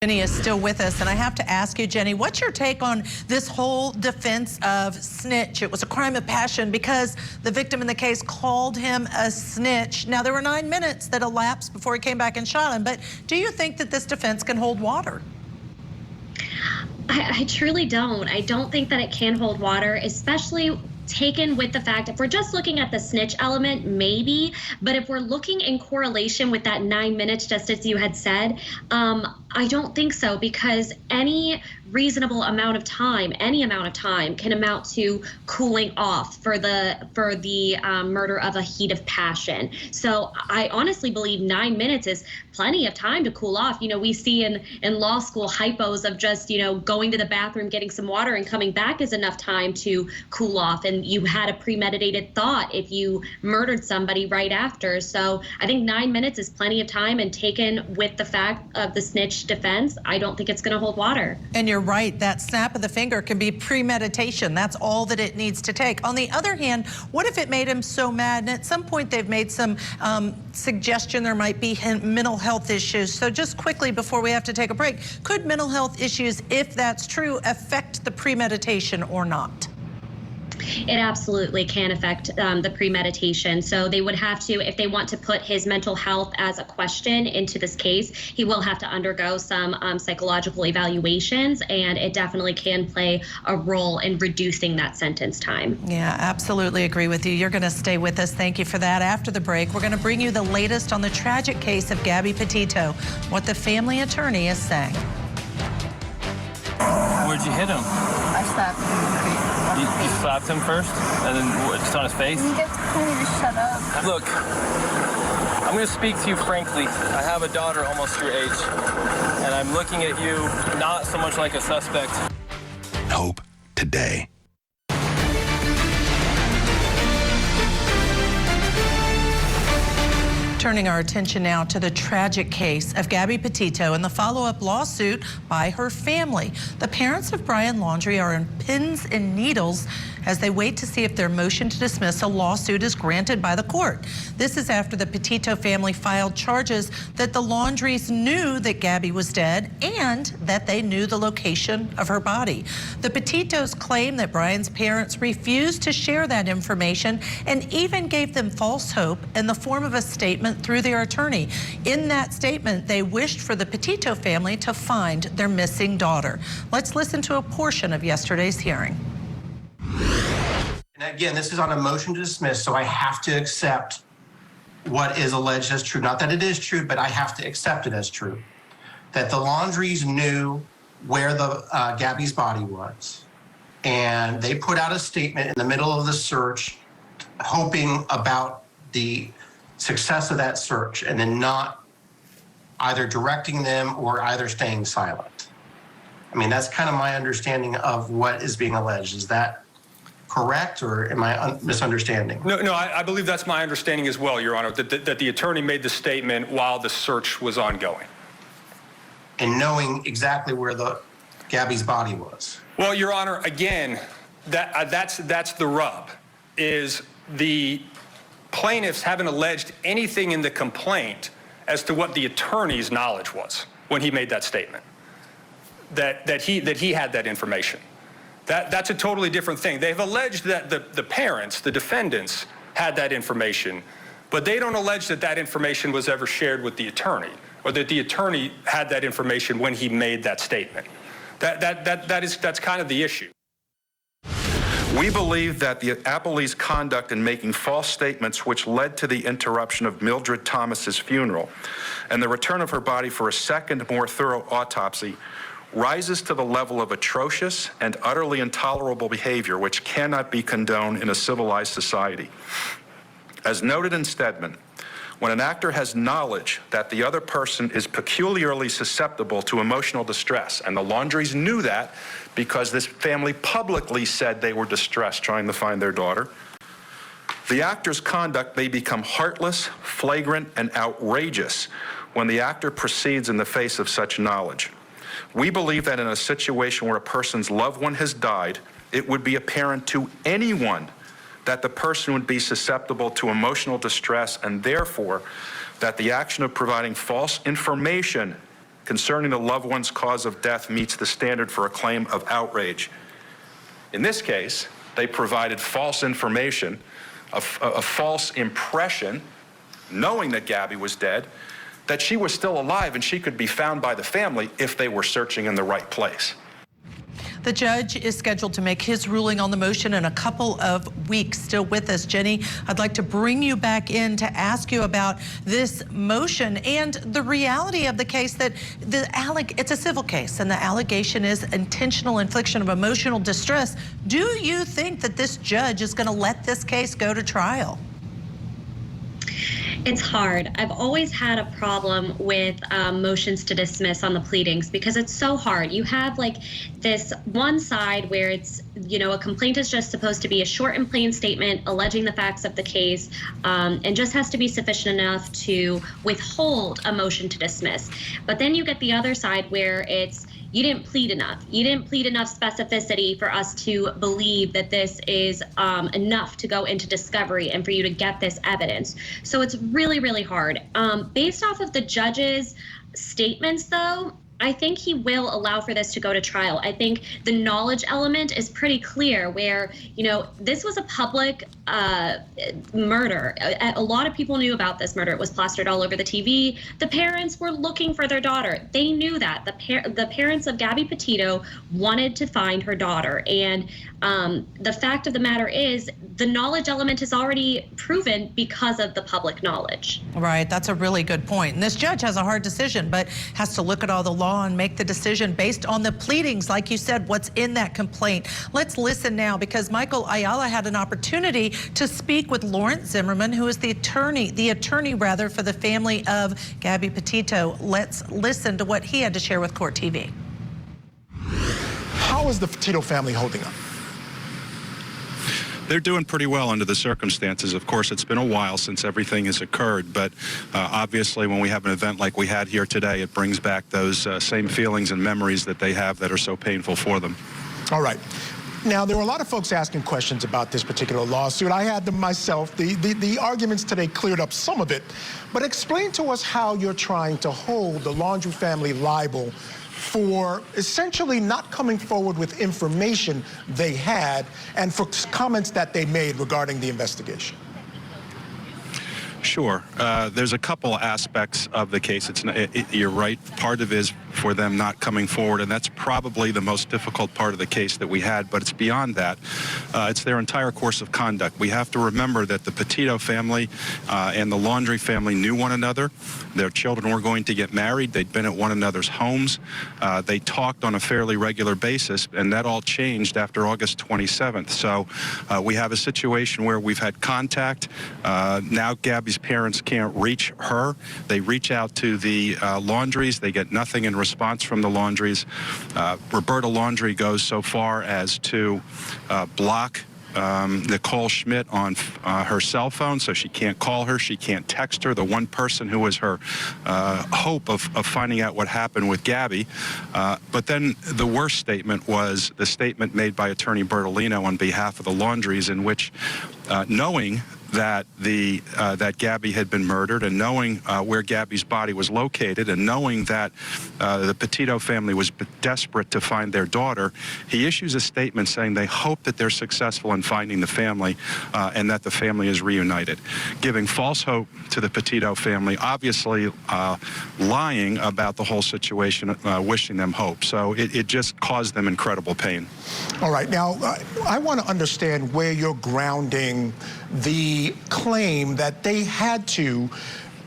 Jenny is still with us, and I have to ask you, Jenny, what's your take on this whole defense of snitch? It was a crime of passion because the victim in the case called him a snitch. Now, there were 9 minutes that elapsed before he came back and shot him, but do you think that this defense can hold water? I truly don't. I don't think that it can hold water, especially taken with the fact, if we're just looking at the snitch element, maybe, but if we're looking in correlation with that 9 minutes, just as you had said, I don't think so, because any reasonable amount of time, any amount of time, can amount to cooling off for the murder of a heat of passion. So I honestly believe 9 minutes is plenty of time to cool off. You know, we see in law school hypos of just, you know, going to the bathroom, getting some water, and coming back is enough time to cool off. And you had a premeditated thought if you murdered somebody right after. So I think 9 minutes is plenty of time, and taken with the fact of the snitch defense, I don't think it's going to hold water. And you're right, that snap of the finger can be premeditation. That's all that it needs to take. On the other hand, what if it made him so mad, and at some point they've made some suggestion there might be mental health issues. So just quickly before we have to take a break, could mental health issues, if that's true, affect the premeditation or not? It absolutely can affect the premeditation. So they would have to, if they want to put his mental health as a question into this case, he will have to undergo some psychological evaluations, and it definitely can play a role in reducing that sentence time. Yeah, absolutely agree with you. You're going to stay with us. Thank you for that. After the break, we're going to bring you the latest on the tragic case of Gabby Petito, what the family attorney is saying. Where'd you hit him? I slapped him. You slapped him first, and then what, just on his face? You get to tell me to shut up. Look, I'm going to speak to you frankly. I have a daughter almost your age, and I'm looking at you not so much like a suspect. Hope today. Turning our attention now to the tragic case of Gabby Petito and the follow-up lawsuit by her family. The parents of Brian Laundrie are on pins and needles as they wait to see if their motion to dismiss a lawsuit is granted by the court. This is after the Petito family filed charges that the Laundries knew that Gabby was dead and that they knew the location of her body. The Petitos claim that Brian's parents refused to share that information and even gave them false hope in the form of a statement through their attorney. In that statement, they wished for the Petito family to find their missing daughter. Let's listen to a portion of yesterday's hearing. And again, this is on a motion to dismiss, so I have to accept what is alleged as true. Not that it is true, but I have to accept it as true. That the Laundries knew where the Gabby's body was, and they put out a statement in the middle of the search, hoping about the success of that search, and then not either directing them or either staying silent. I mean, that's kind of my understanding of what is being alleged. Is that correct, or am I misunderstanding? No, I believe that's my understanding as well, Your Honor, that the attorney made the statement while the search was ongoing. And knowing exactly where the Gabby's body was. Well, Your Honor, again, that's the rub, is the plaintiffs haven't alleged anything in the complaint as to what the attorney's knowledge was when he made that statement, that he had that information. That's a totally different thing. They've alleged that the parents, the defendants, had that information, but they don't allege that that information was ever shared with the attorney, or that the attorney had that information when he made that statement. That's kind of the issue. We believe that the appellee's conduct in making false statements which led to the interruption of Mildred Thomas's funeral and the return of her body for a second, more thorough autopsy rises to the level of atrocious and utterly intolerable behavior which cannot be condoned in a civilized society. As noted in Stedman, when an actor has knowledge that the other person is peculiarly susceptible to emotional distress, and the Laundries knew that because this family publicly said they were distressed trying to find their daughter, the actor's conduct may become heartless, flagrant, and outrageous when the actor proceeds in the face of such knowledge. We believe that in a situation where a person's loved one has died, it would be apparent to anyone that the person would be susceptible to emotional distress, and therefore that the action of providing false information concerning the loved one's cause of death meets the standard for a claim of outrage. In this case, they provided false information, a false impression, knowing that Gabby was dead, that she was still alive and she could be found by the family if they were searching in the right place. The judge is scheduled to make his ruling on the motion in a couple of weeks. Still with us, Jenny, I'd like to bring you back in to ask you about this motion and the reality of the case that it's a civil case and the allegation is intentional infliction of emotional distress. Do you think that this judge is going to let this case go to trial? It's hard. I've always had a problem with motions to dismiss on the pleadings because it's so hard. You have like this one side where it's, a complaint is just supposed to be a short and plain statement alleging the facts of the case and just has to be sufficient enough to withhold a motion to dismiss. But then you get the other side where it's, you didn't plead enough. You didn't plead enough specificity for us to believe that this is enough to go into discovery and for you to get this evidence. So it's really, really hard. Based off of the judge's statements, though, I think he will allow for this to go to trial. I think the knowledge element is pretty clear where, this was a public murder. A lot of people knew about this murder. It was plastered all over the TV. The parents were looking for their daughter. They knew that. The parents of Gabby Petito wanted to find her daughter. And the fact of the matter is the knowledge element is already proven because of the public knowledge. Right. That's a really good point. And this judge has a hard decision, but has to look at all the law and make the decision based on the pleadings, like you said, what's in that complaint. Let's listen now because Michael Ayala had an opportunity to speak with Lawrence Zimmerman, who is the attorney for the family of Gabby Petito. Let's listen to what he had to share with Court TV. How is the Petito family holding up? They're doing pretty well under the circumstances. Of course, it's been a while since everything has occurred, but obviously when we have an event like we had here today, it brings back those same feelings and memories that they have that are so painful for them. All right. Now, there were a lot of folks asking questions about this particular lawsuit. I had them myself. The arguments today cleared up some of it, but explain to us how you're trying to hold the Laundrie family liable for essentially not coming forward with information they had and for comments that they made regarding the investigation. Sure. There's a couple aspects of the case. You're right. Part of it is for them not coming forward, and that's probably the most difficult part of the case that we had, but it's beyond that. It's their entire course of conduct. We have to remember that the Petito family and the Laundrie family knew one another. Their children were going to get married. They'd been at one another's homes. They talked on a fairly regular basis, and that all changed after August 27th. So we have a situation where we've had contact. Now Gabby's parents can't reach her. They reach out to the Laundries. They get nothing in response from the Laundries. Roberta Laundrie goes so far as to block Nicole Schmidt on her cell phone, so she can't call her, she can't text her, the one person who was her hope of finding out what happened with Gabby. But then the worst statement was the statement made by Attorney Bertolino on behalf of the Laundries, in which, knowing that that Gabby had been murdered, and knowing where Gabby's body was located, and knowing that the Petito family was desperate to find their daughter, he issues a statement saying they hope that they're successful in finding the family and that the family is reunited, giving false hope to the Petito family, obviously lying about the whole situation, wishing them hope. So it just caused them incredible pain. All right. Now, I want to understand where you're grounding the claim that they had to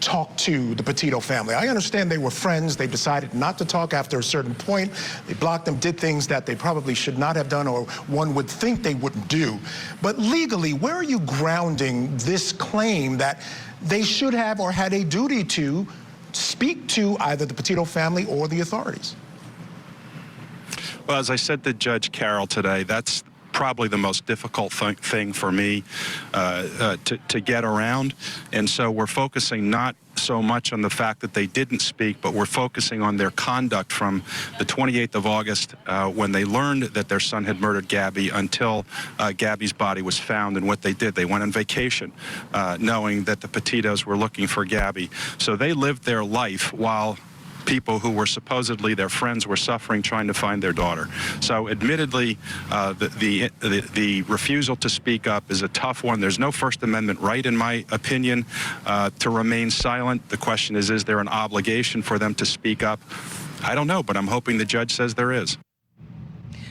talk to the Petito family. I understand they were friends. They decided not to talk after a certain point. They blocked them, did things that they probably should not have done, or one would think they wouldn't do. But legally, where are you grounding this claim that they should have or had a duty to speak to either the Petito family or the authorities? Well, as I said to Judge Carroll today, that's probably the most difficult thing for me to get around. And so we're focusing not so much on the fact that they didn't speak, but we're focusing on their conduct from the 28th of August when they learned that their son had murdered Gabby until Gabby's body was found, and what they did. They went on vacation knowing that the Petitos were looking for Gabby. So they lived their life while people who were supposedly their friends were suffering trying to find their daughter. So admittedly, the refusal to speak up is a tough one. There's no First Amendment right, in my opinion, to remain silent. The question is there an obligation for them to speak up? I don't know, but I'm hoping the judge says there is.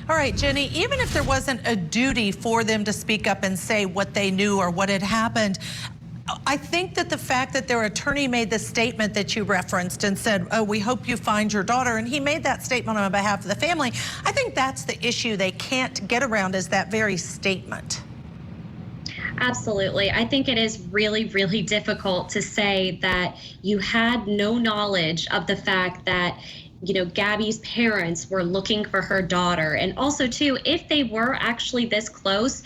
All right, Jenny, even if there wasn't a duty for them to speak up and say what they knew or what had happened, I think that the fact that their attorney made the statement that you referenced and said, oh, we hope you find your daughter, and he made that statement on behalf of the family, I think that's the issue they can't get around, is that very statement. Absolutely. I think it is really, really difficult to say that you had no knowledge of the fact that, you know, Gabby's parents were looking for her daughter. And also, too, if they were actually this close,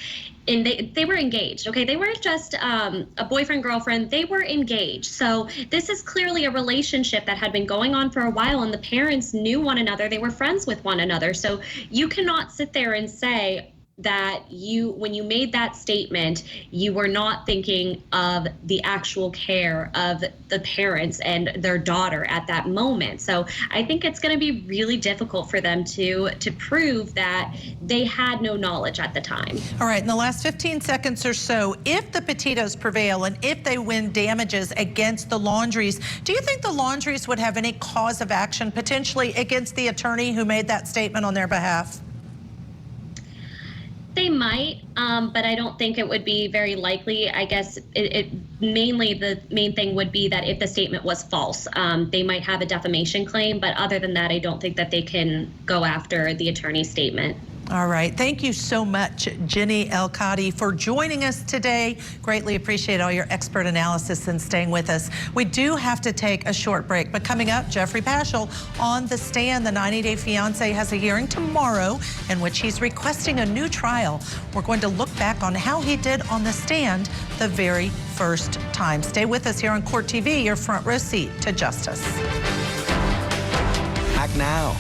and they were engaged, okay? They weren't just a boyfriend, girlfriend, they were engaged. So this is clearly a relationship that had been going on for a while, and the parents knew one another. They were friends with one another. So you cannot sit there and say that when you made that statement, you were not thinking of the actual care of the parents and their daughter at that moment. So I think it's going to be really difficult for them to prove that they had no knowledge at the time. All right, in the last 15 seconds or so, if the Petitos prevail and if they win damages against the Laundries, do you think the Laundries would have any cause of action potentially against the attorney who made that statement on their behalf? They might, but I don't think it would be very likely. I guess mainly the main thing would be that if the statement was false, they might have a defamation claim. But other than that, I don't think that they can go after the attorney's statement. All right. Thank you so much, Jennifer El-Kadi, for joining us today. Greatly appreciate all your expert analysis and staying with us. We do have to take a short break, but coming up, Jeffrey Paschal on the stand. The 90-day fiancé has a hearing tomorrow in which he's requesting a new trial. We're going to look back on how he did on the stand the very first time. Stay with us here on Court TV, your front row seat to justice. Act now.